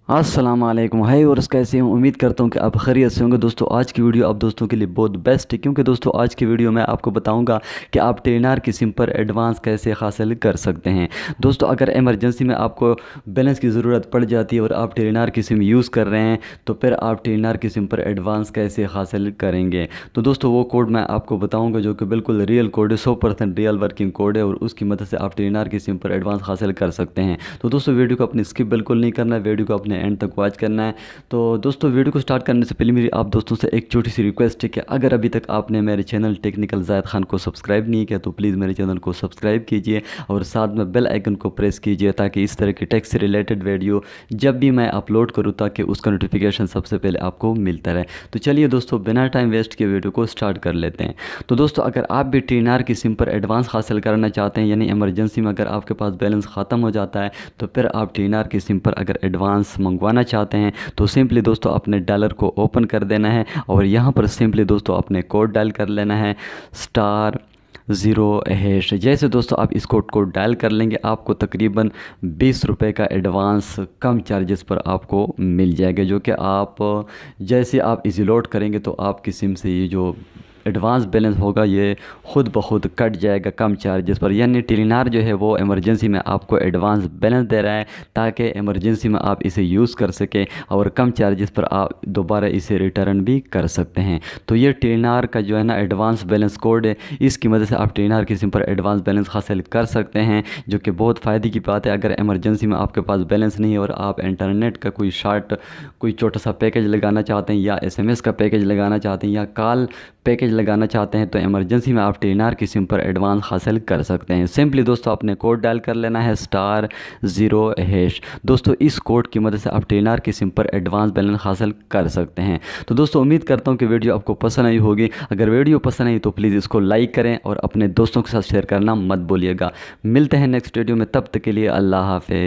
अस्सलाम वालेकुम। हाय और कैसे हूँ, उम्मीद करता हूँ कि आप खैरियत से होंगे। दोस्तों आज की वीडियो आप दोस्तों के लिए बहुत बेस्ट है, क्योंकि दोस्तों आज की वीडियो में आपको बताऊंगा कि आप टेलीनार की सिम पर एडवांस कैसे हासिल कर सकते हैं। दोस्तों अगर इमरजेंसी में आपको बैलेंस की ज़रूरत पड़ जाती है और आप टेलीनार की सिम यूज़ कर रहे हैं, तो फिर आप टेलीनार की सिम पर एडवांस कैसे हासिल करेंगे। तो दोस्तों वो कोड मैं आपको बताऊँगा जो कि बिल्कुल रियल कोड है, 100% रियल वर्किंग कोड है, और उसकी मदद से आप टेलीनार की सिम पर एडवांस हासिल कर सकते हैं। तो दोस्तों वीडियो को अपनी स्किप बिल्कुल नहीं करना है, वीडियो को अपने एंड तक वॉच करना है। तो दोस्तों वीडियो को स्टार्ट करने से पहले मेरी आप दोस्तों से एक छोटी सी रिक्वेस्ट है कि अगर अभी तक आपने मेरे चैनल टेक्निकल ज़ाहिद खान को सब्सक्राइब नहीं किया तो प्लीज़ मेरे चैनल को सब्सक्राइब कीजिए और साथ में बेल आइकन को प्रेस कीजिए, ताकि इस तरह की टेक से रिलेटेड वीडियो जब भी मैं अपलोड करूँ ताकि उसका नोटिफिकेशन सबसे पहले आपको मिलता रहे। तो चलिए दोस्तों बिना टाइम वेस्ट के वीडियो को स्टार्ट कर लेते हैं। तो दोस्तों अगर आप भी टेलीनार की सिम पर एडवांस हासिल करना चाहते हैं, यानी इमरजेंसी में अगर आपके पास बैलेंस ख़त्म हो जाता है, तो फिर आप टेलीनार की सिम पर अगर एडवांस मंगवाना चाहते हैं तो सिंपली दोस्तों अपने डॉलर को ओपन कर देना है और यहाँ पर सिंपली दोस्तों अपने कोड डायल कर लेना है *0#। जैसे दोस्तों आप इस कोड को डायल कर लेंगे, आपको तकरीबन 20 रुपये का एडवांस कम चार्जेस पर आपको मिल जाएगा, जो कि आप जैसे आप इजी लोड करेंगे तो आपकी सिम से ये जो एडवांस बैलेंस होगा ये खुद ब खुद कट जाएगा कम चार्जेस पर। यानी टेलीनार जो है वो इमरजेंसी में आपको एडवांस बैलेंस दे रहा है ताकि इमरजेंसी में आप इसे यूज़ कर सकें और कम चार्जेस पर आप दोबारा इसे रिटर्न भी कर सकते हैं। तो ये टेलीनार का जो है ना एडवांस बैलेंस कोड है, इसकी मदद से आप टेलीनार की सिम पर एडवांस बैलेंस हासिल कर सकते हैं, जो कि बहुत फ़ायदे की बात है। अगर इमरजेंसी में आपके पास बैलेंस नहीं है और आप इंटरनेट का कोई छोटा सा पैकेज लगाना चाहते हैं, या SMS का पैकेज लगाना चाहते हैं, या कॉल पैकेज लगाना चाहते हैं, तो इमरजेंसी में आप टेलीनार की सिम पर एडवांस हासिल कर सकते हैं। सिंपली दोस्तों अपने कोड डायल कर लेना है *0#। दोस्तों इस कोड की मदद से आप टेलीनार की सिम पर एडवांस बैलेंस हासिल कर सकते हैं। तो दोस्तों उम्मीद करता हूं कि वीडियो आपको पसंद आई होगी। अगर वीडियो पसंद आई तो प्लीज़ इसको लाइक करें और अपने दोस्तों के साथ शेयर करना मत भूलिएगा। मिलते हैं नेक्स्ट वीडियो में, तब तक के लिए अल्लाह हाफ़िज़।